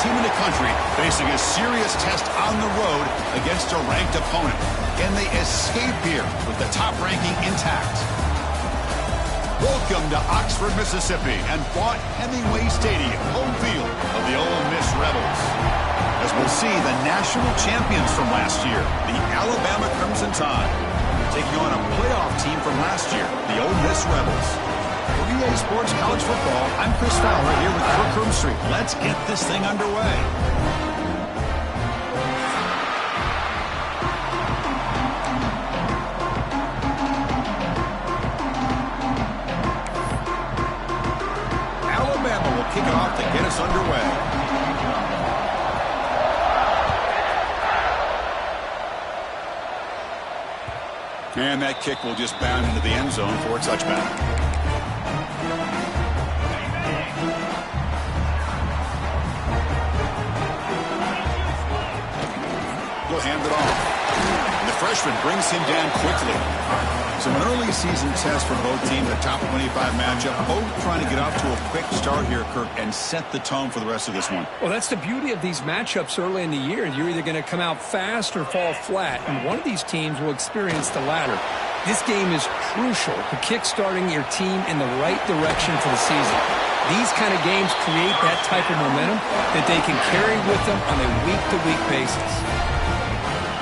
team in the country facing a serious test on the road against a ranked opponent. Can they escape here with the top ranking intact? Welcome to Oxford, Mississippi, and Fort Hemingway Stadium, home field of the Ole Miss Rebels. As we'll see, the national champions from last year, the Alabama Crimson Tide, taking on a playoff team from last year, the Ole Miss Rebels. For EA Sports College Football, I'm Chris Fowler here with Kirk Roomstreet. Let's get this thing underway. Kick it off to get us underway. And that kick will just bound into the end zone for a touchback. He'll hand it off. And the freshman brings him down quickly. So an early season test for both teams, a top 25 matchup, both trying to get off to a quick start here, Kirk, and set the tone for the rest of this one. Well, that's the beauty of these matchups early in the year. You're either going to come out fast or fall flat, and one of these teams will experience the latter. This game is crucial to kick-starting your team in the right direction for the season. These kind of games create that type of momentum that they can carry with them on a week-to-week basis.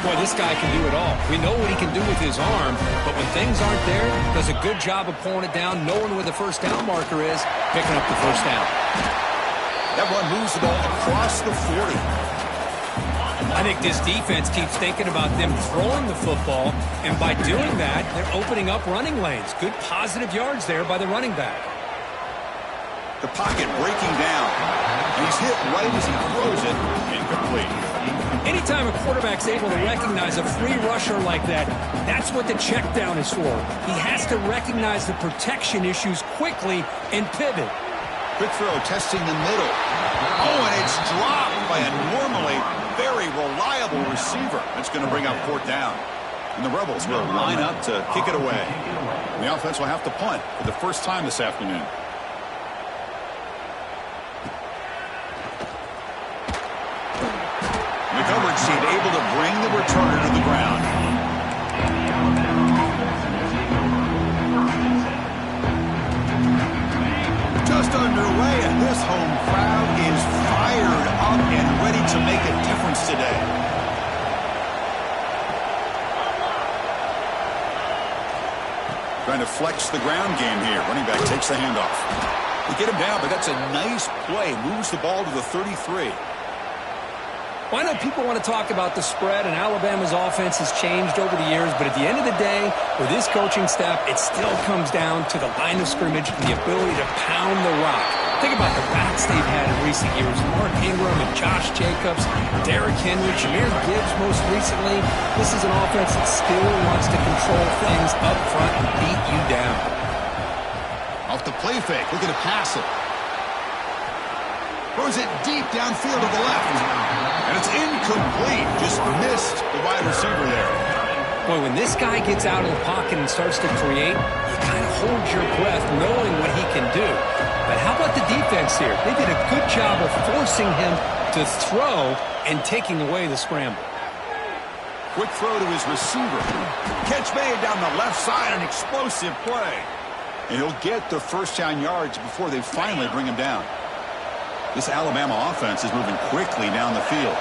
Boy, this guy can do it all. We know what he can do with his arm, but when things aren't there, does a good job of pulling it down, knowing where the first down marker is, picking up the first down. That one moves the ball across the 40. I think this defense keeps thinking about them throwing the football, and by doing that, they're opening up running lanes. Good positive yards there by the running back. The pocket breaking down. And he's hit right as he throws it. Incomplete. Anytime a quarterback's able to recognize a free rusher like that, that's what the check down is for. He has to recognize the protection issues quickly and pivot. Quick throw testing the middle. Oh, and it's dropped by a normally very reliable receiver. That's going to bring up fourth down. And the Rebels will line up to kick it away. And the offense will have to punt for the first time this afternoon. The coverage team able to bring the returner to the ground. Just underway, and this home crowd is fired up and ready to make a difference today. Trying to flex the ground game here. Running back takes the handoff. They get him down, but that's a nice play. Moves the ball to the 33. Well, I know people want to talk about the spread, and Alabama's offense has changed over the years, but at the end of the day, with this coaching staff, it still comes down to the line of scrimmage and the ability to pound the rock. Think about the backs they've had in recent years. Mark Ingram and Josh Jacobs, Derrick Henry, Jahmyr Gibbs most recently. This is an offense that still wants to control things up front and beat you down. Off the play fake, looking to pass it. Throws it deep downfield to the left. And it's incomplete. Just missed the wide receiver there. Boy, when this guy gets out of the pocket and starts to create, you kind of hold your breath knowing what he can do. But how about the defense here? They did a good job of forcing him to throw and taking away the scramble. Quick throw to his receiver. Catch made down the left side, an explosive play. And he'll get the first down yards before they finally bring him down. This Alabama offense is moving quickly down the field.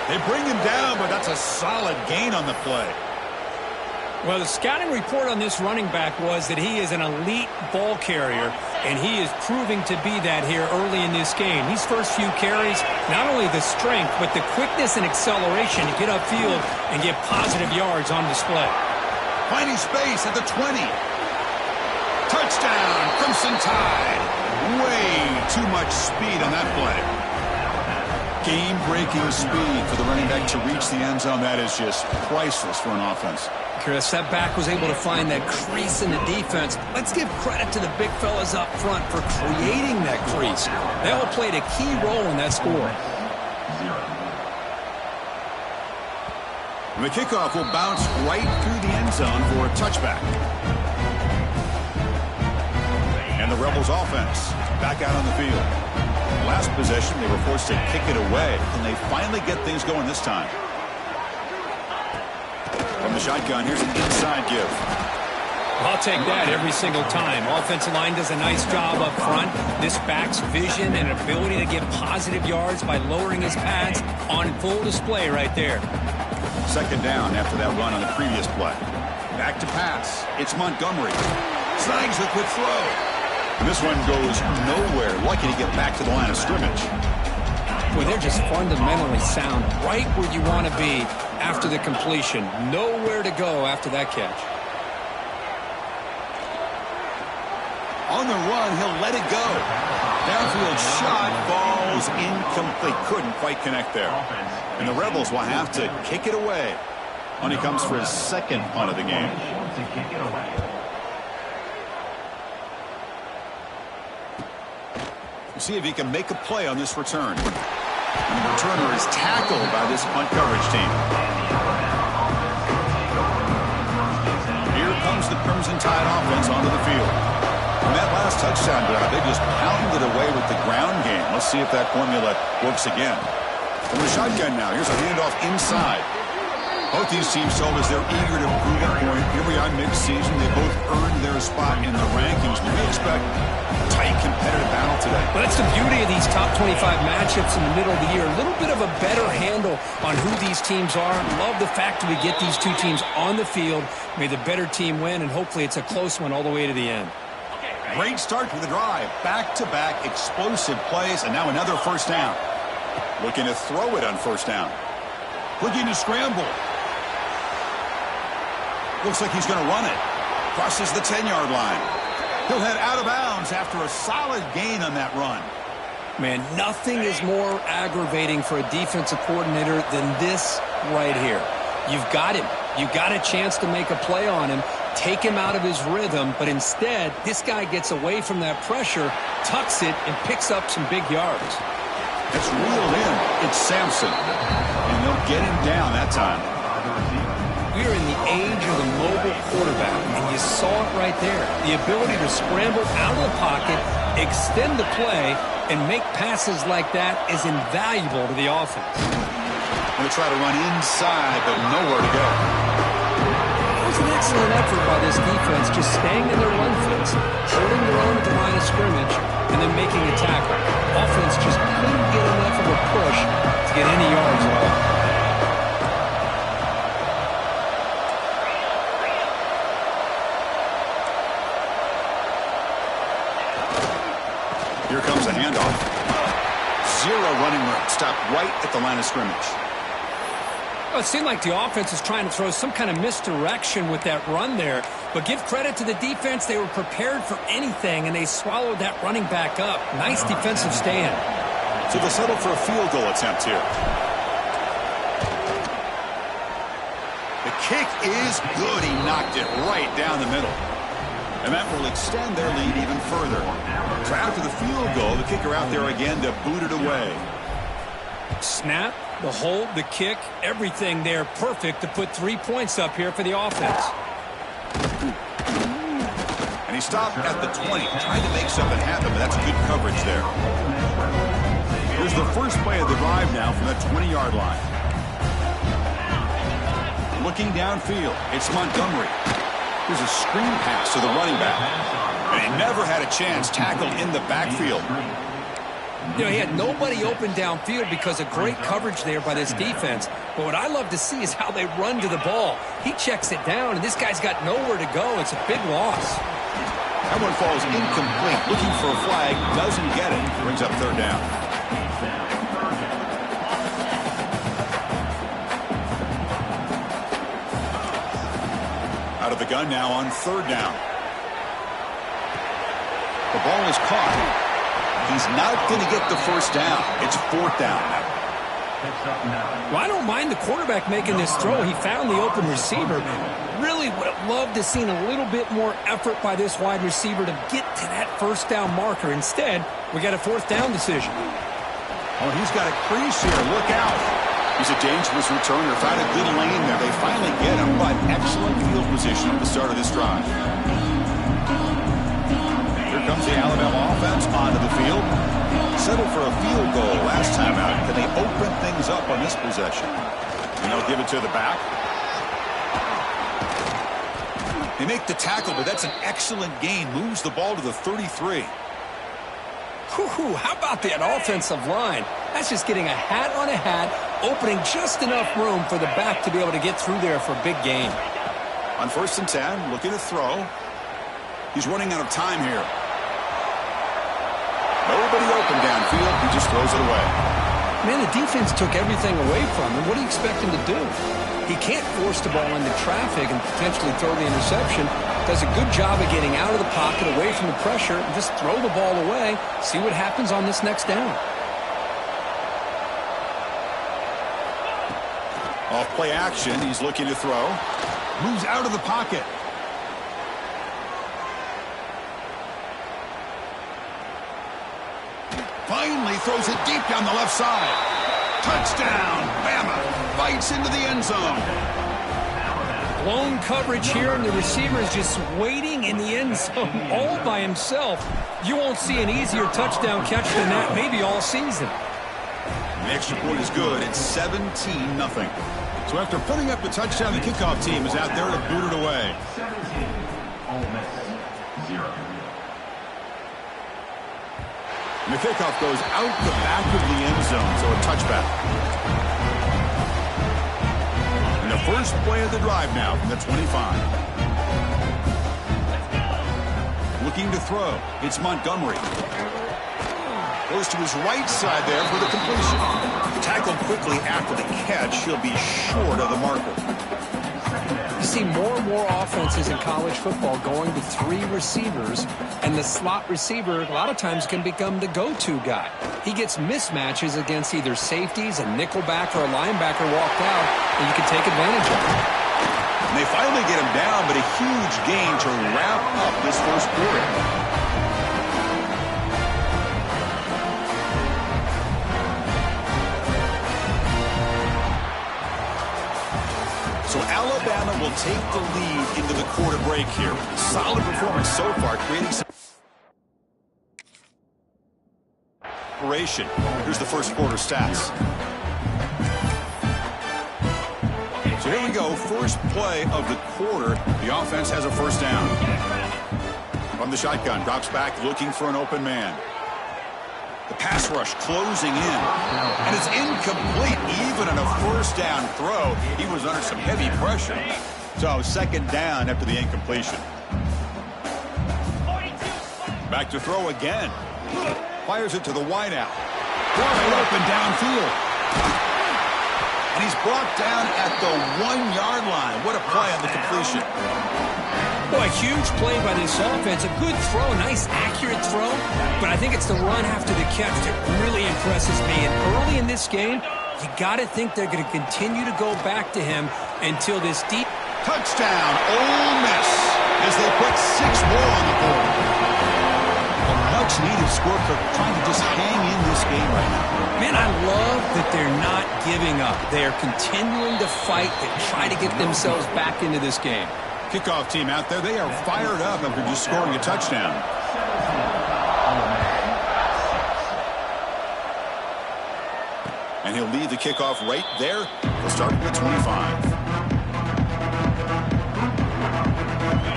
They bring him down, but that's a solid gain on the play. Well, the scouting report on this running back was that he is an elite ball carrier, and he is proving to be that here early in this game. These first few carries, not only the strength, but the quickness and acceleration to get upfield and get positive yards on display. Finding space at the 20. Touchdown, Crimson Tide. Way too much speed on that play. Game-breaking speed for the running back to reach the end zone. That is just priceless for an offense. Chris, that back was able to find that crease in the defense. Let's give credit to the big fellas up front for creating that crease. They all played a key role in that score. And the kickoff will bounce right through the end zone for a touchback. And the Rebels offense back out on the field. Last possession, they were forced to kick it away, and they finally get things going this time. From the shotgun, here's an inside give. I'll take that every single time. Offensive line does a nice job up front. This back's vision and ability to get positive yards by lowering his pads on full display right there. Second down after that run on the previous play. Back to pass. It's Montgomery. Snags the quick throw. And this one goes nowhere. Lucky to get back to the line of scrimmage. Well, they're just fundamentally sound. Right where you want to be after the completion. Nowhere to go after that catch. On the run, he'll let it go. Downfield shot falls incomplete. Couldn't quite connect there. And the Rebels will have to kick it away. When he comes for his second punt of the game. We'll see if he can make a play on this return. And the returner is tackled by this punt coverage team. Here comes the Crimson Tide offense onto the field. And that last touchdown drive, they just pounded away with the ground game. Let's see if that formula works again. From the shotgun now, here's a handoff inside. Both these teams told us they're eager to prove a point. Here we are mid-season. They both earned their spot in the rankings. We expect a tight competitive battle today. Well, that's the beauty of these top 25 matchups in the middle of the year. A little bit of a better handle on who these teams are. Love the fact that we get these two teams on the field. May the better team win, and hopefully it's a close one all the way to the end. Great start to the drive. Back-to-back explosive plays, and now another first down. Looking to throw it on first down. Looking to scramble. Looks like he's going to run it. Crosses the 10-yard line. He'll head out of bounds after a solid gain on that run. Man, nothing is more aggravating for a defensive coordinator than this right here. You've got him. You got a chance to make a play on him, take him out of his rhythm, but instead, this guy gets away from that pressure, tucks it, and picks up some big yards. It's reeled in. It's Sampson. And they'll get him down that time. We're in the age of the mobile quarterback, and you saw it right there. The ability to scramble out of the pocket, extend the play, and make passes like that is invaluable to the offense. Going to try to run inside, but nowhere to go. It was an excellent effort by this defense, just staying in their run fence, holding their own at the line of scrimmage, and then making a tackle. Offense just couldn't get enough of a push to get any yards at all. Here comes a handoff. Zero running room. Stopped right at the line of scrimmage. Well, it seemed like the offense was trying to throw some kind of misdirection with that run there. But give credit to the defense. They were prepared for anything, and they swallowed that running back up. Nice defensive stand. So they'll settle for a field goal attempt here. The kick is good. He knocked it right down the middle. And that will extend their lead even further. So after the field goal, the kicker out there again to boot it away. Snap, the hold, the kick, everything there perfect to put 3 points up here for the offense. And he stopped at the 20, trying to make something happen, but that's good coverage there. Here's the first play of the drive now from that 20-yard line. Looking downfield, it's Montgomery. Here's a screen pass to the running back. And he never had a chance tackled in the backfield. You know, he had nobody open downfield because of great coverage there by this defense. But what I love to see is how they run to the ball. He checks it down, and this guy's got nowhere to go. It's a big loss. That one falls incomplete. Looking for a flag, doesn't get it. Brings up third down. Out of the gun now on third down. The ball is caught. He's not going to get the first down. It's fourth down now. Well, I don't mind the quarterback making this throw. He found the open receiver. Really would have loved to have seen a little bit more effort by this wide receiver to get to that first down marker. Instead, we got a fourth down decision. Oh, he's got a crease here. Look out. He's a dangerous returner. Found a good lane there. They finally get him, but excellent field position at the start of this drive. Here comes comes the Alabama offense onto the field. Settled for a field goal last time out. Can they open things up on this possession? And they'll give it to the back. They make the tackle, but that's an excellent gain. Moves the ball to the 33. Whew, how about that offensive line? That's just getting a hat on a hat, opening just enough room for the back to be able to get through there for a big gain. On 1st and 10, looking to throw. He's running out of time here. Nobody open downfield. He just throws it away. Man, the defense took everything away from him. What do you expect him to do? He can't force the ball into traffic and potentially throw the interception. Does a good job of getting out of the pocket, away from the pressure, and just throw the ball away. See what happens on this next down. Off play action, he's looking to throw. Moves out of the pocket. Finally throws it deep down the left side. Touchdown, Bama fights into the end zone. Blown coverage here, and the receiver is just waiting in the end zone all by himself. You won't see an easier touchdown catch than that maybe all season. The extra point is good. It's 17-0. So after putting up the touchdown, the kickoff team is out there to boot it away. 17, Ole Miss, 0. And the kickoff goes out the back of the end zone, so a touchback. And the first play of the drive now from the 25. Looking to throw. It's Montgomery. Goes to his right side there for the completion. Tackled quickly after the catch. He'll be short of the marker. You see more and more offenses in college football going to 3 receivers, and the slot receiver a lot of times can become the go-to guy. He gets mismatches against either safeties, a nickelback, or a linebacker walked out, and you can take advantage of it. And they finally get him down, but a huge gain to wrap up this first quarter. So Alabama will take the lead into the quarter break here. Solid performance so far, creating some separation. Here's the first quarter stats. So here we go, first play of the quarter. The offense has a first down. From the shotgun, drops back looking for an open man. The pass rush closing in. And it's incomplete even on a first down throw. He was under some heavy pressure. So second down after the incompletion. Back to throw again. Fires it to the wideout. Wide open downfield. And he's brought down at the 1-yard line. What a play on the completion. Boy, a huge play by this offense. A good throw, a nice accurate throw. But I think it's the run after the catch that really impresses me. And early in this game, you got to think they're going to continue to go back to him until this deep. Touchdown, Ole Miss, as they put 6 more on the board. A much-needed score for trying to just hang in this game right now. Man, I love that they're not giving up. They are continuing to fight to try to get themselves back into this game. Kickoff team out there, they are fired up after just scoring a touchdown. And he'll lead the kickoff right there. He'll start with 25.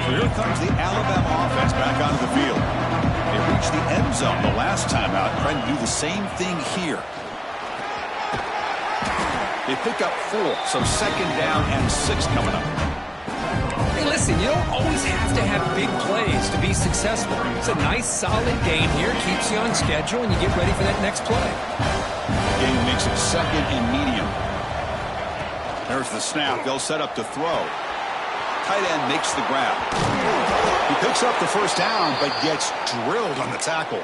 So here comes the Alabama offense back onto the field. They reached the end zone the last time out, trying to do the same thing here. They pick up 4, so second down and 6 coming up. Hey, listen, you don't always have to have big plays to be successful. It's a nice, solid gain here, keeps you on schedule, and you get ready for that next play. Game makes it second and medium. There's the snap. They'll set up to throw. Tight end makes the grab. He picks up the first down, but gets drilled on the tackle.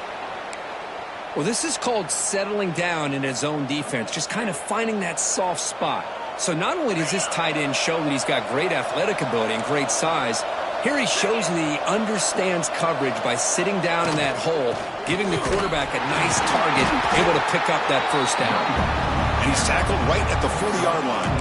Well, this is called settling down in his own defense, just kind of finding that soft spot. So not only does this tight end show that he's got great athletic ability and great size, here he shows that he understands coverage by sitting down in that hole, giving the quarterback a nice target, able to pick up that first down. And he's tackled right at the 40-yard line.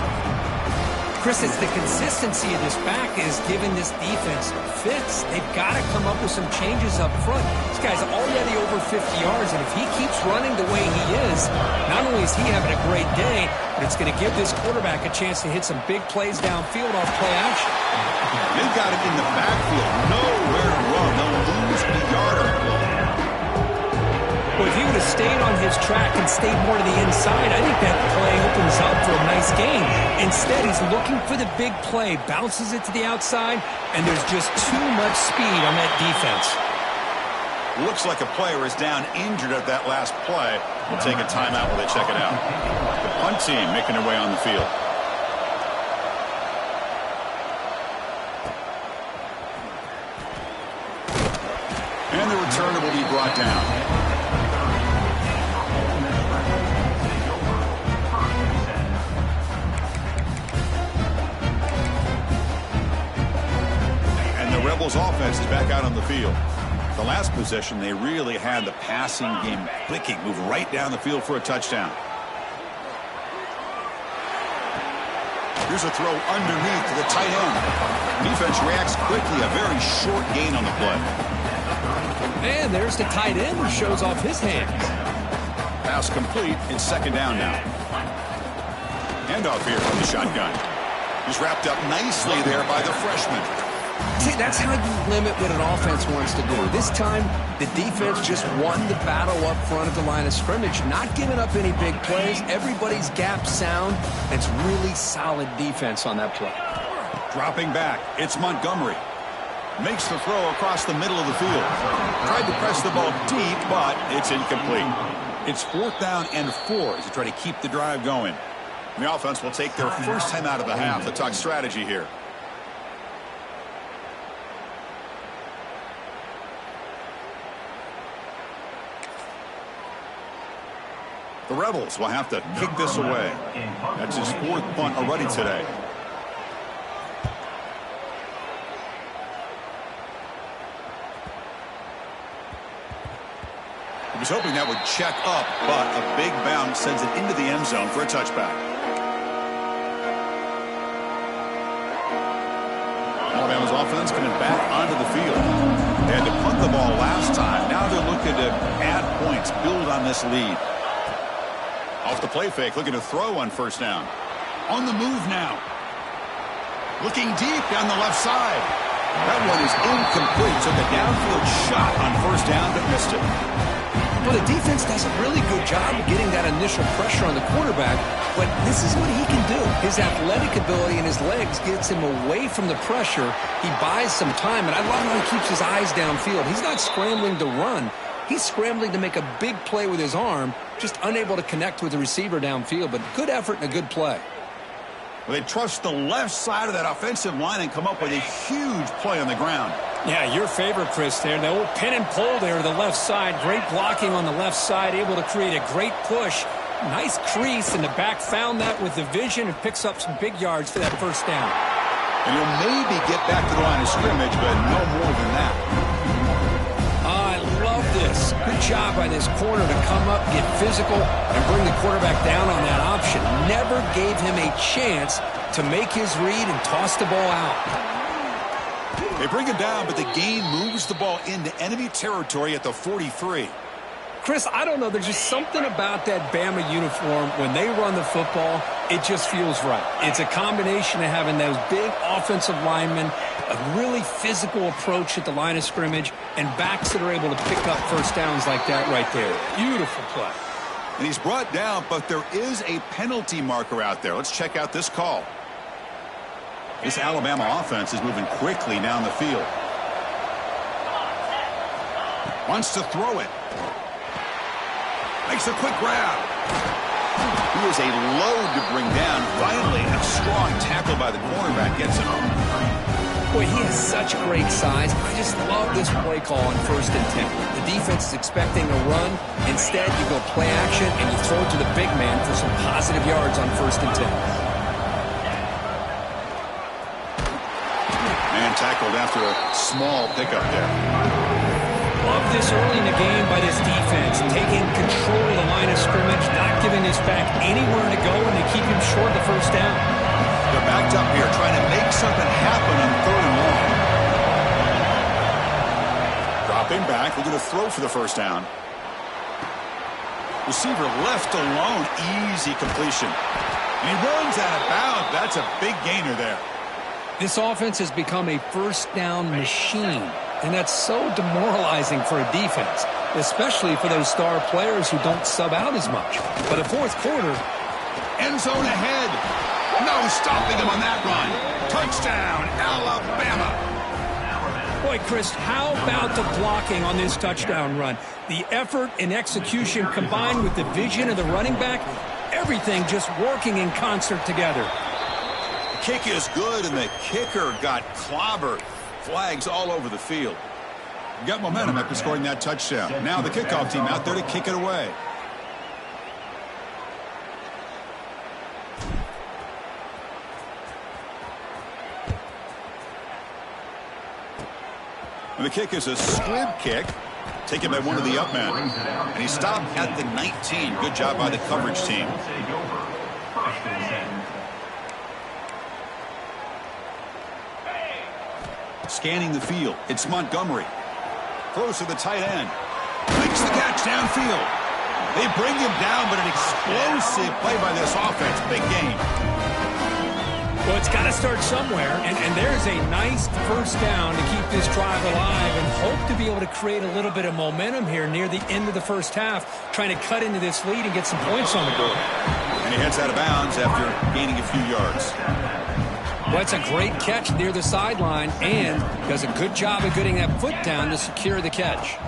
Chris, it's the consistency of this back is giving this defense fits. They've got to come up with some changes up front. This guy's already over 50 yards, and if he keeps running the way he is, not only is he having a great day, but it's going to give this quarterback a chance to hit some big plays downfield off play action. They've got it in the backfield. Nowhere to run. They'll lose a yarder. Well, if he would have stayed on his track and stayed more to the inside, I think that play opens up for a nice gain. Instead, he's looking for the big play, bounces it to the outside, and there's just too much speed on that defense. Looks like a player is down injured at that last play. We'll take a timeout while they check it out. The punt team making their way on the field. And the returner will be brought down. Rebels offense is back out on the field. The last possession, they really had the passing game clicking, move right down the field for a touchdown. Here's a throw underneath to the tight end. Defense reacts quickly, a very short gain on the play. And there's the tight end who shows off his hands. Pass complete. It's second down now. Handoff here from the shotgun. He's wrapped up nicely there by the freshman. See, that's how you limit what an offense wants to do. This time, the defense just won the battle up front at the line of scrimmage, not giving up any big plays. Everybody's gap sound. It's really solid defense on that play. Dropping back, it's Montgomery. Makes the throw across the middle of the field. Tried to press the ball deep, but it's incomplete. It's 4th down and 4 as they try to keep the drive going. And the offense will take their first time out of the half to talk strategy here. The Rebels will have to kick this away. That's his 4th punt already today. He was hoping that would check up, but a big bounce sends it into the end zone for a touchback. Alabama's offense coming back onto the field. They had to punt the ball last time. Now they're looking to add points, build on this lead. Off the play fake, looking to throw on 1st down. On the move now. Looking deep down the left side. That one is incomplete. Took a downfield shot on 1st down, but missed it. Well, the defense does a really good job of getting that initial pressure on the quarterback, but this is what he can do. His athletic ability and his legs gets him away from the pressure. He buys some time, and I love how he keeps his eyes downfield. He's not scrambling to run. He's scrambling to make a big play with his arm, just unable to connect with the receiver downfield, but good effort and a good play. Well, they trust the left side of that offensive line and come up with a huge play on the ground. Yeah, your favorite, Chris, there. The old pin and pull there to the left side. Great blocking on the left side, able to create a great push. Nice crease, and the back found that with the vision and picks up some big yards for that 1st down. And he'll maybe get back to the line of scrimmage, but no more than that. I love this. Good job by this corner to come up, get physical, and bring the quarterback down on that option. Never gave him a chance to make his read and toss the ball out. They bring him down, but the gain moves the ball into enemy territory at the 43. Chris, I don't know. There's just something about that Bama uniform. When they run the football, it just feels right. It's a combination of having those big offensive linemen, a really physical approach at the line of scrimmage, and backs that are able to pick up 1st downs like that right there. Beautiful play. And he's brought down, but there is a penalty marker out there. Let's check out this call. This Alabama offense is moving quickly down the field. Wants to throw it. Makes a quick grab. He is a load to bring down. Finally, a strong tackle by the cornerback gets him. Boy, he has such great size. I just love this play call on 1st and 10. The defense is expecting a run. Instead, you go play action, and you throw it to the big man for some positive yards on 1st and 10. Man tackled after a small pickup there. Love this early in the game by this defense, taking control of the line of scrimmage, not giving this back anywhere to go, and they keep him short of the 1st down. They're backed up here, trying to make something happen on 3rd and long. Dropping back, looking to throw for the first down. Receiver left alone, easy completion. And he runs out of bounds. That's a big gainer there. This offense has become a first down machine, and that's so demoralizing for a defense, especially for those star players who don't sub out as much. By the fourth quarter, end zone ahead. No stopping him on that run. Touchdown, Alabama. Boy, Chris, how about the blocking on this touchdown run? The effort and execution combined with the vision of the running back, everything just working in concert together. The kick is good, and the kicker got clobbered. Flags all over the field. Got momentum after scoring that touchdown. Now the kickoff team out there to kick it away. And the kick is a squib kick, taken by one of the up men. And he stopped at the 19. Good job by the coverage team. Scanning the field, it's Montgomery. Throws to the tight end. Makes the catch downfield. They bring him down, but an explosive play by this offense. Big game. Well, it's got to start somewhere, and there's a nice first down to keep this drive alive and hope to be able to create a little bit of momentum here near the end of the first half, trying to cut into this lead and get some points on the board. And he heads out of bounds after gaining a few yards. Well, it's a great catch near the sideline and does a good job of getting that foot down to secure the catch.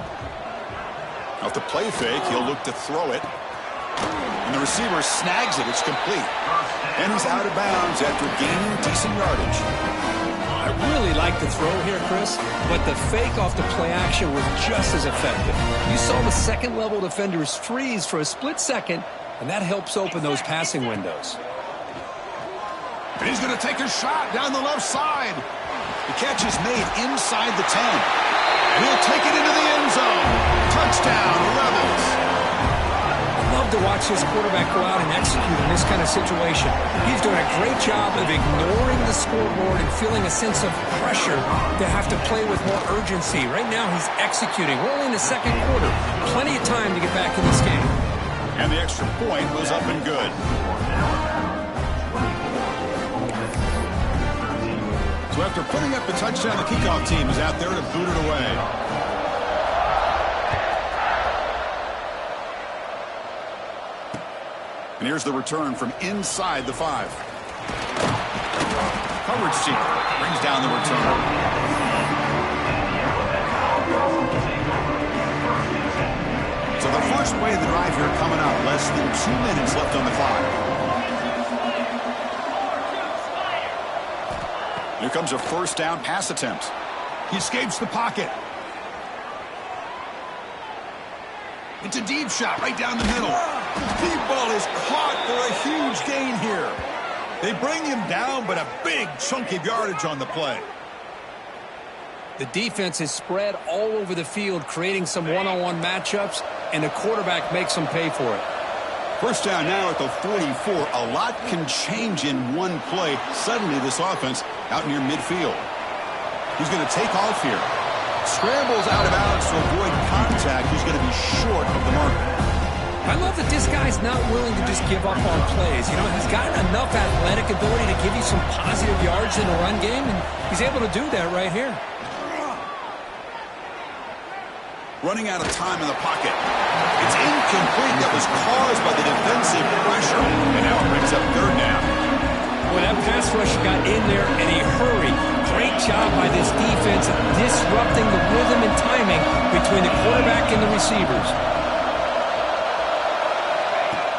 Off the play fake, he'll look to throw it. And the receiver snags it. It's complete. And he's out of bounds after gaining decent yardage. I really like the throw here, Chris, but the fake off the play action was just as effective. You saw the second-level defenders freeze for a split second, and that helps open those passing windows. And he's going to take a shot down the left side. The catch is made inside the 10. And he'll take it into the end zone. Touchdown, Rebels. I love to watch this quarterback go out and execute in this kind of situation. He's doing a great job of ignoring the scoreboard and feeling a sense of pressure to have to play with more urgency. Right now he's executing. We're only in the second quarter. Plenty of time to get back in this game. And the extra point was up and good. So after putting up the touchdown, the kickoff team is out there to boot it away. And here's the return from inside the 5. Coverage team brings down the return. So the first play of the drive here coming up. Less than 2 minutes left on the clock. Here comes a first down pass attempt. He escapes the pocket. It's a deep shot right down the middle. Deep ball is caught for a huge gain here. They bring him down, but a big chunk of yardage on the play. The defense is spread all over the field, creating some one-on-one matchups, and the quarterback makes them pay for it. First down now at the 44. A lot can change in one play. Suddenly this offense out near midfield. He's going to take off here. Scrambles out of bounds to avoid contact. He's going to be short of the mark. I love that this guy's not willing to just give up on plays. You know, he's got enough athletic ability to give you some positive yards in the run game, and he's able to do that right here. Running out of time in the pocket. It's incomplete. That was caused by the defensive pressure. And now it brings up third down. Well, that pass rush got in there in a hurry. Great job by this defense disrupting the rhythm and timing between the quarterback and the receivers.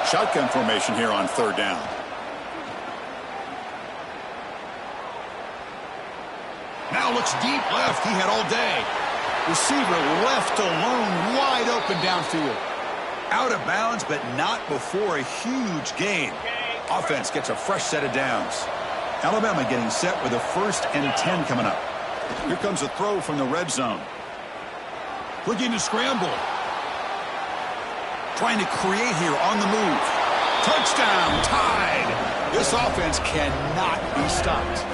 Shotgun formation here on third down. Now looks deep left. He had all day. Receiver left alone, wide open downfield. Out of bounds, but not before a huge gain. Offense gets a fresh set of downs. Alabama getting set with a 1st and 10 coming up. Here comes a throw from the red zone. Looking to scramble. Trying to create here on the move. Touchdown, tied. This offense cannot be stopped.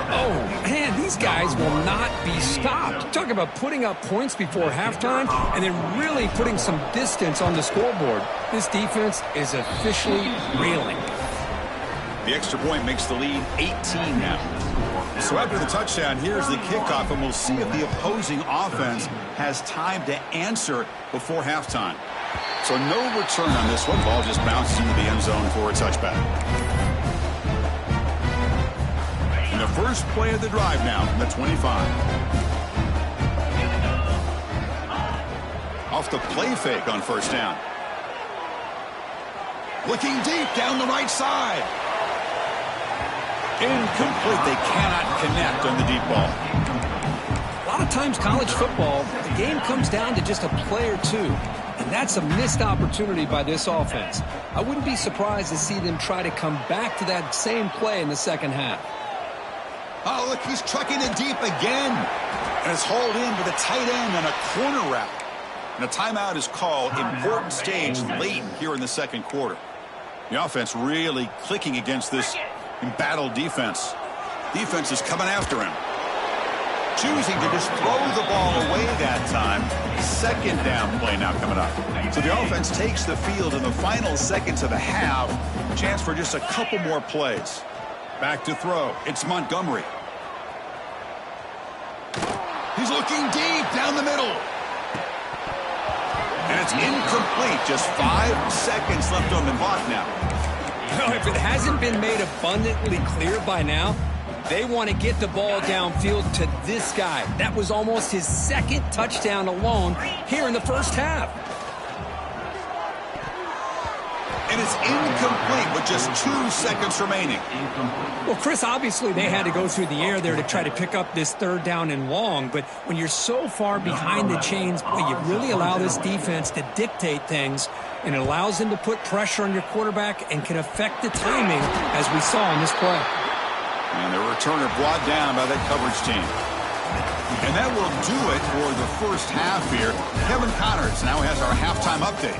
Oh, man, these guys will not be stopped. Talk about putting up points before halftime and then really putting some distance on the scoreboard. This defense is officially reeling. The extra point makes the lead 18 now. So after the touchdown, here's the kickoff, and we'll see if the opposing offense has time to answer before halftime. So no return on this one. Ball just bounces into the end zone for a touchback. And the first play of the drive now from the 25. Off the play fake on first down. Looking deep down the right side. Incomplete. They cannot connect on the deep ball. A lot of times college football, the game comes down to just a play or two. And that's a missed opportunity by this offense. I wouldn't be surprised to see them try to come back to that same play in the second half. Oh, look, he's trucking it deep again. And it's hauled in with a tight end and a corner route. And a timeout is called. Important stage late here in the second quarter. The offense really clicking against this embattled defense. Defense is coming after him. Choosing to just throw the ball away that time. Second down play now coming up. So the offense takes the field in the final seconds of the half. Chance for just a couple more plays. Back to throw. It's Montgomery. He's looking deep down the middle. And it's incomplete. Just 5 seconds left on the clock now. Well, if it hasn't been made abundantly clear by now, they want to get the ball downfield to this guy. That was almost his second touchdown alone here in the first half. And it's incomplete with just 2 seconds remaining. Well, Chris, obviously they had to go through the air there to try to pick up this third down and long, but when you're so far behind the chains, boy, you really allow this defense to dictate things, and it allows them to put pressure on your quarterback and can affect the timing, as we saw in this play. And the returner brought down by that coverage team. And that will do it for the first half here. Kevin Connors now has our halftime update.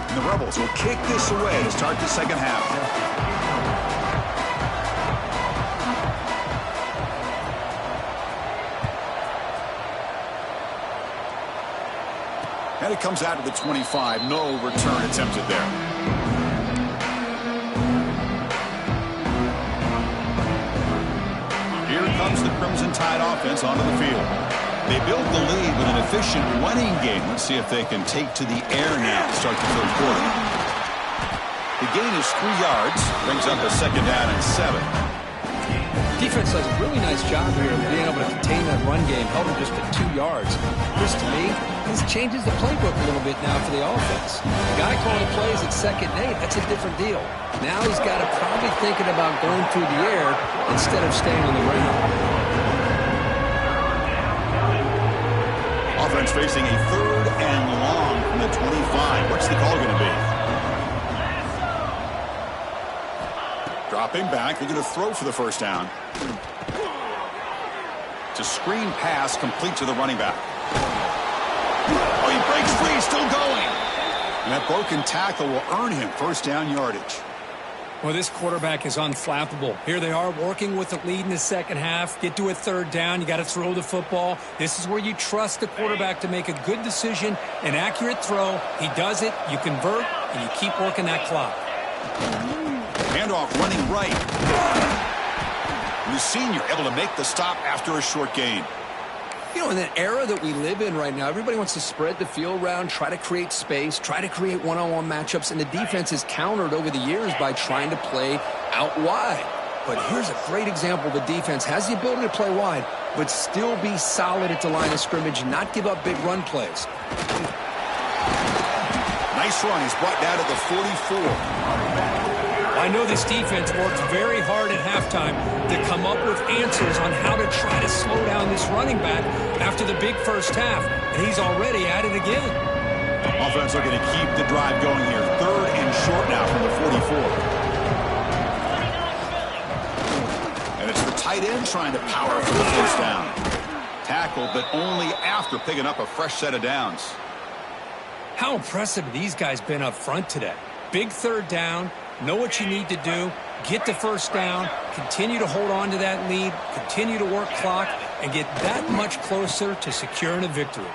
And the Rebels will kick this away to start the second half. And it comes out of the 25. No return attempted there. Here comes the Crimson Tide offense onto the field. They built the lead with an efficient running game. Let's see if they can take to the air now to start the third quarter. The gain is 3 yards. Brings up a second down and 7. Defense does a really nice job here of being able to contain that run game, held it just at 2 yards. Chris, to me, this changes the playbook a little bit now for the offense. The guy calling the plays at 2nd and 8, that's a different deal. Now he's got to probably thinking about going through the air instead of staying on the ground. Offense facing a 3rd and long from the 25. What's the call going to be? Dropping back, they're going to throw for the first down. It's a screen pass complete to the running back. Oh, he breaks free, still going. And that broken tackle will earn him first down yardage. Well, this quarterback is unflappable. Here they are working with the lead in the second half. Get to a 3rd down, you got to throw the football. This is where you trust the quarterback to make a good decision, an accurate throw. He does it, you convert, and you keep working that clock. Handoff running right. And the senior able to make the stop after a short gain. You know, in the era that we live in right now, everybody wants to spread the field around, try to create space, try to create one-on-one matchups, and the defense is countered over the years by trying to play out wide. But here's a great example. The defense has the ability to play wide, but still be solid at the line of scrimmage, not give up big run plays. Nice run. He's brought down to the 44. I know this defense worked very hard at halftime to come up with answers on how to try to slow down this running back after the big first half, and he's already at it again. Offense looking to keep the drive going here. 3rd and short now from the 44. tight end trying to power for the first down. Tackled, but only after picking up a fresh set of downs. How impressive have these guys been up front today? Big third down, know what you need to do, get the first down, continue to hold on to that lead, continue to work clock, and get that much closer to securing a victory.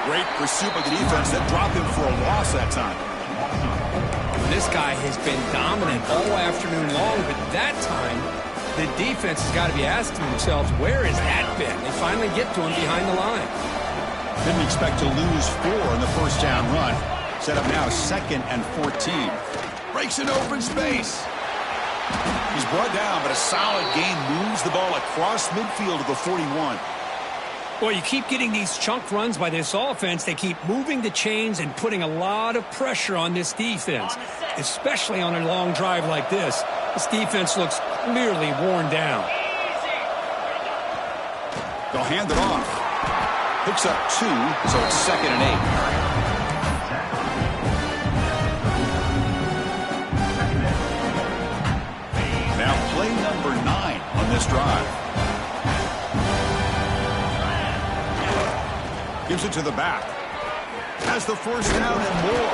Great pursuit by the defense that dropped him for a loss that time. This guy has been dominant all afternoon long, but that time, the defense has got to be asking themselves, where has that been? They finally get to him behind the line. Didn't expect to lose 4 in the first down run. Set up now 2nd and 14. Breaks an open space. He's brought down, but a solid gain moves the ball across midfield to the 41. Well, you keep getting these chunk runs by this offense. They keep moving the chains and putting a lot of pressure on this defense, especially on a long drive like this. This defense looks clearly worn down. They'll hand it off. Picks up 2, so it's 2nd and 8. Now play number 9 on this drive. Gives it to the back. Has the first down and more.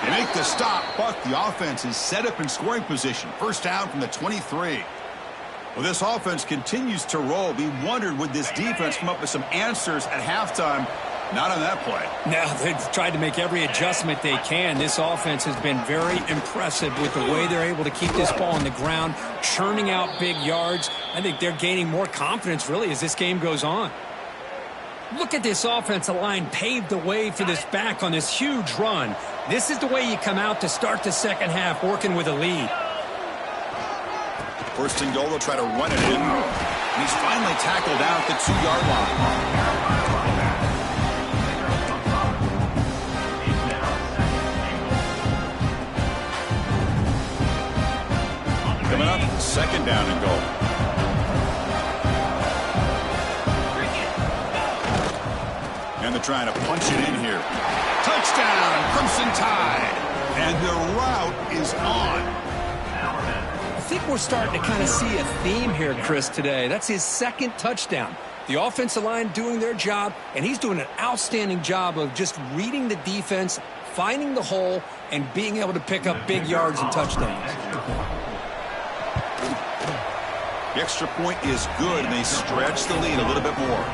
They make the stop, but the offense is set up in scoring position. First down from the 23. Well, this offense continues to roll. We wondered, would this defense come up with some answers at halftime? Not on that play. Now, they've tried to make every adjustment they can. This offense has been very impressive with the way they're able to keep this ball on the ground, churning out big yards. I think they're gaining more confidence, really, as this game goes on. Look at this offensive line paved the way for this back on this huge run. This is the way you come out to start the second half, working with a lead. First and goal, they'll try to run it in. And he's finally tackled down at the 2-yard line. Coming up, 2nd down and goal. And they're trying to punch it in here. Touchdown, Crimson Tide. And the route is on. I think we're starting to kind of see a theme here, Chris, today. That's his 2nd touchdown. The offensive line doing their job, and he's doing an outstanding job of just reading the defense, finding the hole, and being able to pick up big yards and touchdowns. The extra point is good, and they stretch the lead a little bit more.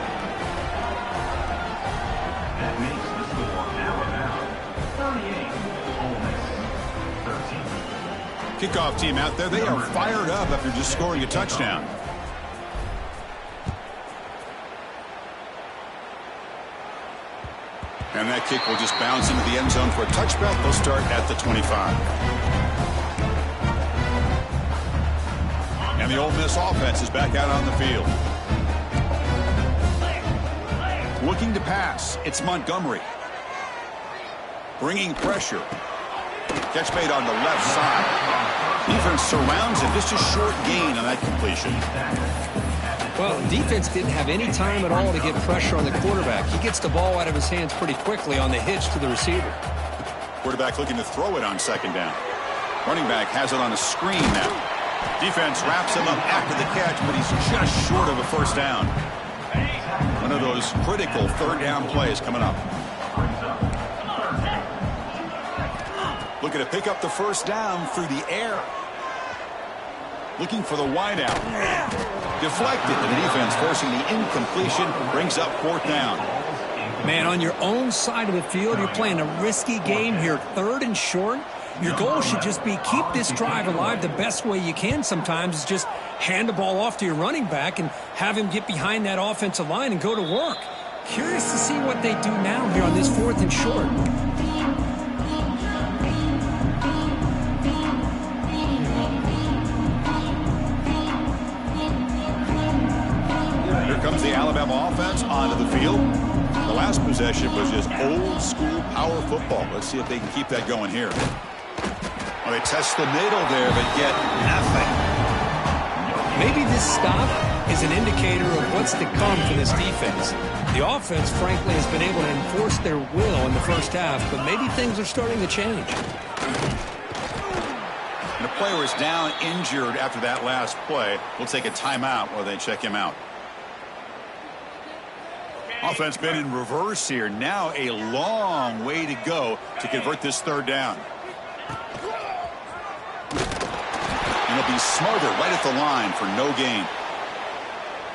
Kickoff team out there, they are fired up after just scoring a touchdown. And that kick will just bounce into the end zone for a touchback. They'll start at the 25. And the Ole Miss offense is back out on the field. Looking to pass, it's Montgomery. Bringing pressure. Catch made on the left side. Defense surrounds him. Just a short gain on that completion. Well, defense didn't have any time at all to get pressure on the quarterback. He gets the ball out of his hands pretty quickly on the hitch to the receiver. Quarterback looking to throw it on 2nd down. Running back has it on a screen now. Defense wraps him up after the catch, but he's just short of a first down. One of those critical 3rd down plays coming up. Looking to pick up the first down through the air. Looking for the wideout. Deflected, and the defense forcing the incompletion, brings up 4th down. Man, on your own side of the field, you're playing a risky game here. 3rd and short. Your goal should just be keep this drive alive the best way you can sometimes is just hand the ball off to your running back and have him get behind that offensive line and go to work. Curious to see what they do now here on this 4th and short. Here comes the Alabama offense onto the field. The last possession was just old school power football. Let's see if they can keep that going here. Well, they test the middle there, but get nothing. Maybe this stop is an indicator of what's to come for this defense. The offense, frankly, has been able to enforce their will in the first half, but maybe things are starting to change. And a player is down injured after that last play. We'll take a timeout while they check him out. Offense been in reverse here. Now a long way to go to convert this third down. And he'll be smothered right at the line for no gain.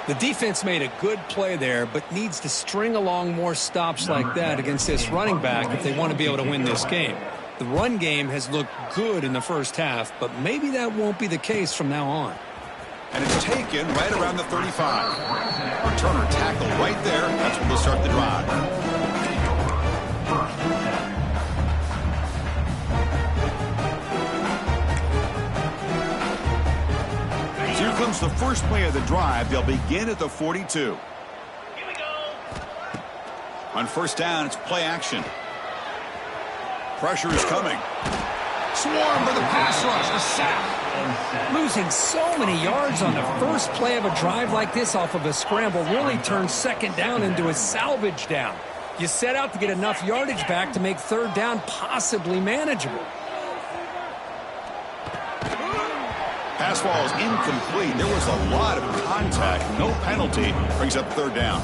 The defense made a good play there, but needs to string along more stops like that against this running back if they want to be able to win this game. The run game has looked good in the first half, but maybe that won't be the case from now on. And it's taken right around the 35. Returner tackled right there. That's when we'll start the drive. So here comes the first play of the drive. They'll begin at the 42. Here we go. On first down, it's play action. Pressure is coming. Swarm for the pass rush. A sack. Losing so many yards on the first play of a drive like this off of a scramble really turns second down into a salvage down. You set out to get enough yardage back to make third down possibly manageable. Pass ball is incomplete. There was a lot of contact. No penalty. Brings up third down.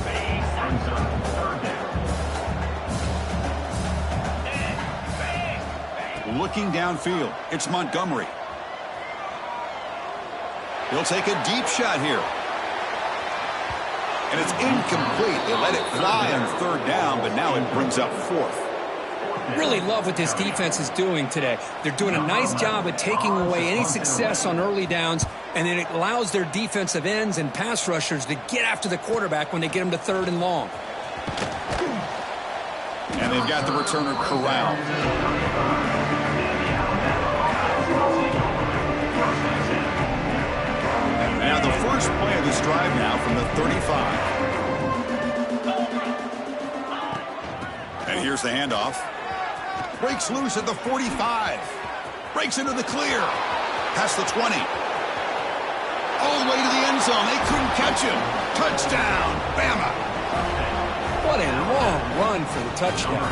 Looking downfield. It's Montgomery. He'll take a deep shot here. And it's incomplete. They let it fly on third down, but now it brings up fourth. Really love what this defense is doing today. They're doing a nice job of taking away any success on early downs, and it allows their defensive ends and pass rushers to get after the quarterback when they get them to third and long. And they've got the returner corralled. Now the first play of this drive now from the 35. And here's the handoff. Breaks loose at the 45. Breaks into the clear. Past the 20. All the way to the end zone. They couldn't catch him. Touchdown, Bama. What a long run for the touchdown. I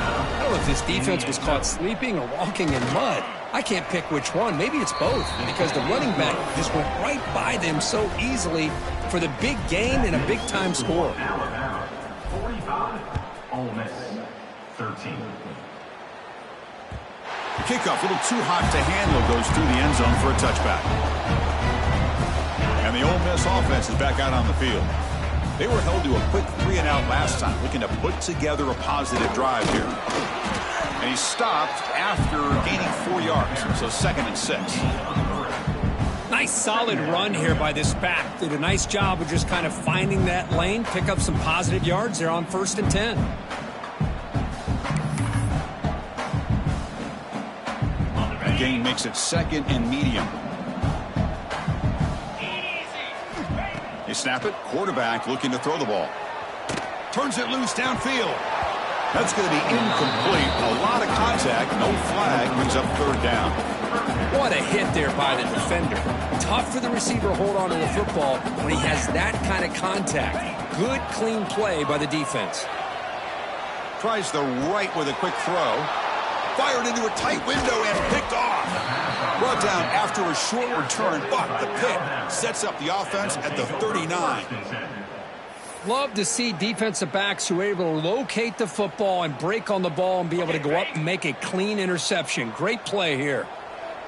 don't know if this defense was caught sleeping or walking in mud. I can't pick which one. Maybe it's both, because the running back just went right by them so easily for the big gain and a big-time score. Alabama, 45. Ole Miss, 13. The kickoff, a little too hot to handle, goes through the end zone for a touchback. And the Ole Miss offense is back out on the field. They were held to a quick 3-and-out last time, looking to put together a positive drive here. And he stopped after gaining 4 yards, so 2nd and 6. Nice solid run here by this back. Did a nice job of just kind of finding that lane, pick up some positive yards there on 1st and 10. The gain makes it 2nd and medium. They snap it. Quarterback looking to throw the ball. Turns it loose downfield. That's going to be incomplete. A lot of contact. No flag. Brings up third down. What a hit there by the defender. Tough for the receiver to hold on to the football when he has that kind of contact. Good, clean play by the defense. Tries the right with a quick throw. Fired into a tight window and picked off. Brought down after a short return, but the pick sets up the offense at the 39. Love to see defensive backs who are able to locate the football and break on the ball and be able to go up and make a clean interception. Great play here.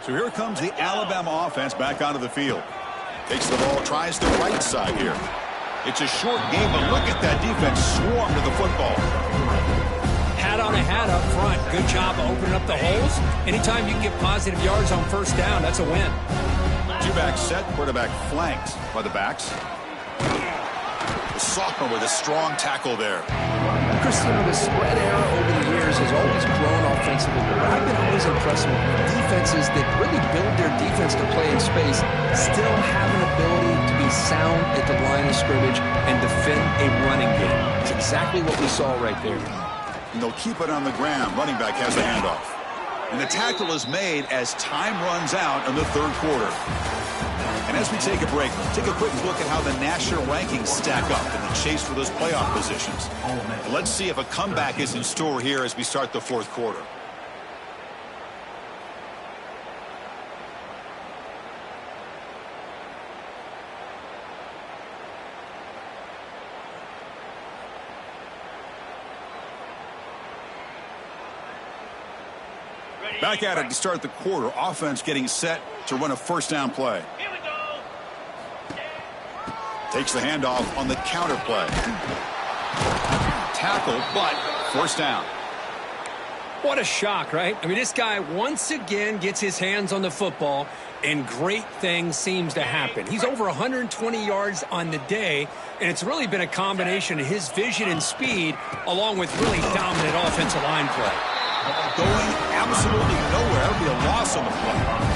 So here comes the Alabama offense back onto the field. Takes the ball, tries the right side here. It's a short game, but look at that defense swarm to the football. Hat on a hat up front. Good job of opening up the holes. Anytime you can get positive yards on 1st down, that's a win. Two-back set, quarterback flanked by the backs. The sophomore with a strong tackle there. Christian, the spread era over the years has always grown offensively, but I've been always impressed with defenses that really build their defense to play in space, still have an ability to be sound at the line of scrimmage and defend a running game. It's exactly what we saw right there. And they'll keep it on the ground. Running back has the handoff. And the tackle is made as time runs out in the 3rd quarter. And as we take a break, take a quick look at how the national rankings stack up in the chase for those playoff positions. And let's see if a comeback is in store here as we start the 4th quarter. Back at it to start the quarter. Offense getting set to run a first down play. Here we go. Takes the handoff on the counter play. Tackle, but first down. What a shock, right? I mean, this guy once again gets his hands on the football, and great things seems to happen. He's over 120 yards on the day, and it's really been a combination of his vision and speed along with really dominant offensive line play. Going absolutely nowhere. That would be a loss on the play.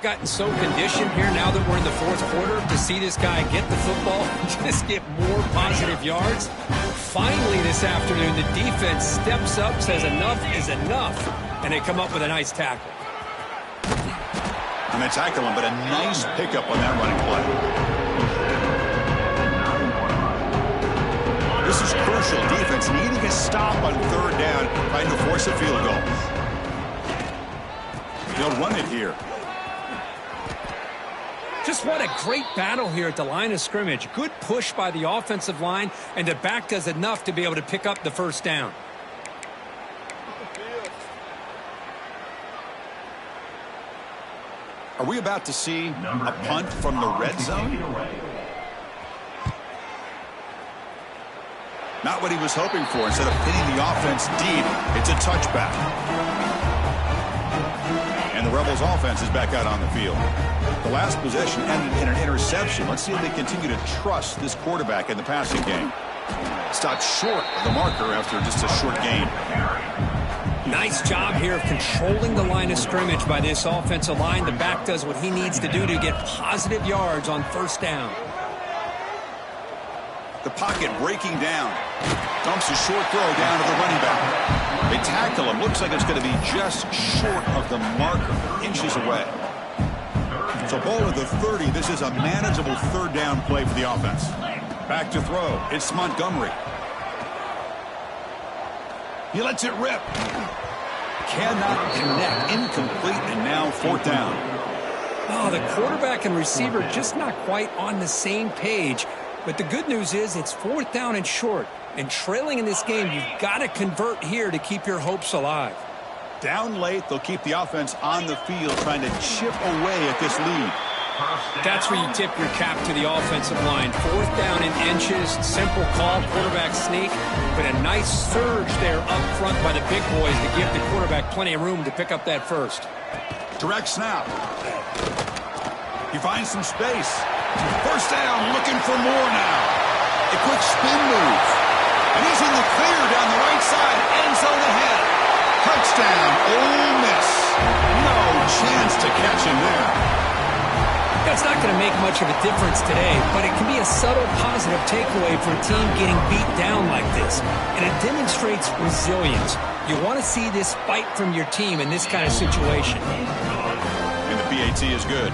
Gotten so conditioned here now that we're in the fourth quarter to see this guy get the football and just get more positive yards. Finally this afternoon, the defense steps up, says enough is enough, and they come up with a nice tackle. And they tackle him, but a nice pickup on that running play. This is crucial. Defense needing a stop on third down, trying to force a field goal. They'll run it here. Just what a great battle here at the line of scrimmage. Good push by the offensive line, and the back does enough to be able to pick up the first down. Are we about to see a punt from the red zone? Not what he was hoping for. Instead of pinning the offense deep, it's a touchback. And the Rebels offense is back out on the field. The last possession ended in an interception. Let's see if they continue to trust this quarterback in the passing game. Stopped short of the marker after just a short gain. Nice job here of controlling the line of scrimmage by this offensive line. The back does what he needs to do to get positive yards on first down. The pocket breaking down. Dumps a short throw down to the running back. They tackle him. Looks like it's going to be just short of the marker, inches away. So ball at the 30. This is a manageable third down play for the offense. Back to throw. It's Montgomery. He lets it rip. Cannot connect. Incomplete, and now fourth down. Oh, the quarterback and receiver just not quite on the same page. But the good news is it's fourth down and short. And trailing in this game, you've got to convert here to keep your hopes alive. Down late, they'll keep the offense on the field trying to chip away at this lead. That's where you tip your cap to the offensive line. Fourth down in inches, simple call, quarterback sneak, but a nice surge there up front by the big boys to give the quarterback plenty of room to pick up that first. Direct snap. He finds some space. First down, looking for more now. A quick spin move. And he's in the clear down the right side. End zone ahead. Touchdown, Ole Miss. No chance to catch him there. That's not going to make much of a difference today, but it can be a subtle positive takeaway for a team getting beat down like this. And it demonstrates resilience. You want to see this fight from your team in this kind of situation. And the PAT is good.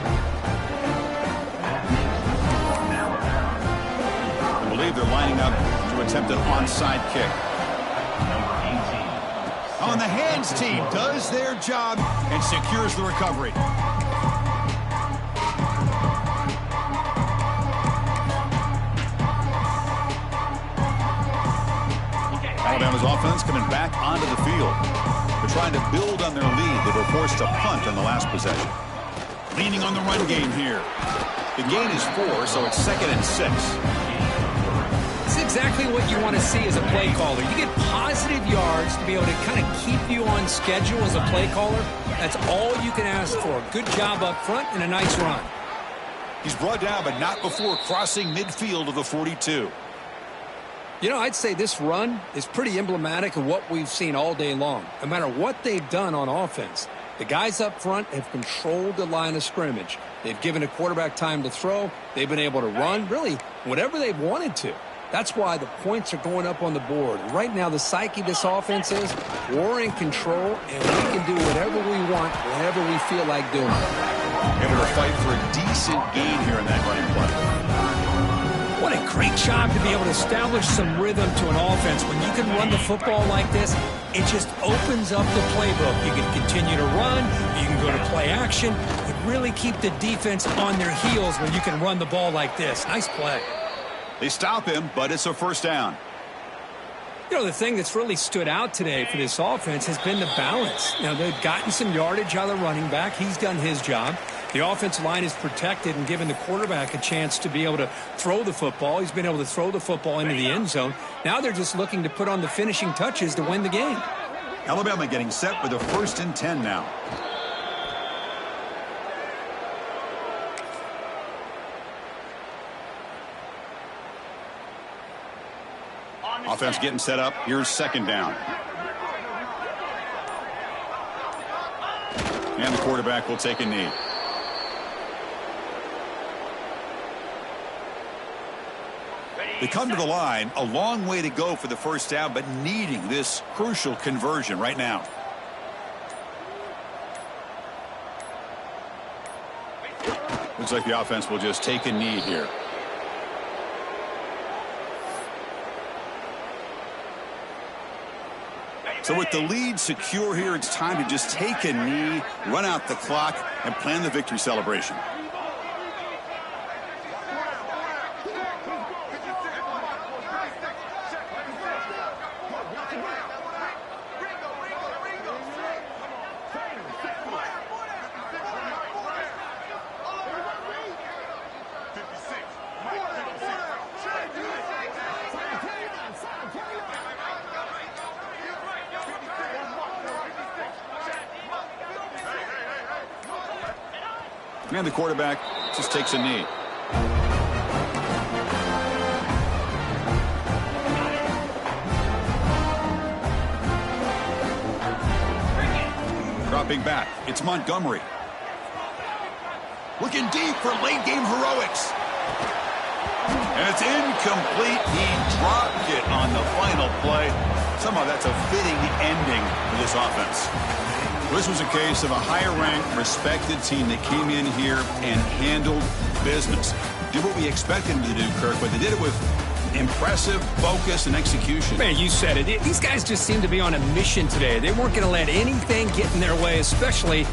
I believe they're lining up to attempt an onside kick. On the hands team does their job and secures the recovery. Alabama's offense coming back onto the field. They're trying to build on their lead. They were forced to punt on the last possession. Leaning on the run game here. The gain is 4, so it's 2nd and 6. It's exactly what you want to see as a play caller. You get positive yards to be able to kind of keep you on schedule as a play caller. That's all you can ask for. Good job up front and a nice run. He's brought down, but not before crossing midfield of the 42. You know, I'd say this run is pretty emblematic of what we've seen all day long. No matter what they've done on offense, the guys up front have controlled the line of scrimmage. They've given a quarterback time to throw. They've been able to run, really, whatever they've wanted to. That's why the points are going up on the board. Right now, the psyche of this offense is we're in control, and we can do whatever we want, whenever we feel like doing it. Able to fight for a decent gain here in that running play. What a great job to be able to establish some rhythm to an offense. When you can run the football like this, it just opens up the playbook. You can continue to run. You can go to play action. You really keep the defense on their heels when you can run the ball like this. Nice play. They stop him, but it's a first down. You know, the thing that's really stood out today for this offense has been the balance. You know, they've gotten some yardage out of the running back. He's done his job. The offensive line is protected and given the quarterback a chance to be able to throw the football. He's been able to throw the football into the end zone. Now they're just looking to put on the finishing touches to win the game. Alabama getting set for the 1st and 10 now. Offense getting set up. Here's 2nd down. And the quarterback will take a knee. They come to the line, a long way to go for the first down, but needing this crucial conversion right now. Looks like the offense will just take a knee here. So with the lead secure here, it's time to just take a knee, run out the clock, and plan the victory celebration. And the quarterback just takes a knee. Dropping back, it's Montgomery. Looking deep for late-game heroics. And it's incomplete. He dropped it on the final play. Somehow that's a fitting ending for this offense. This was a case of a higher-ranked, respected team that came in here and handled business. Did what we expected them to do, Kirk, but they did it with impressive focus and execution. Man, you said it. These guys just seem to be on a mission today. They weren't going to let anything get in their way, especially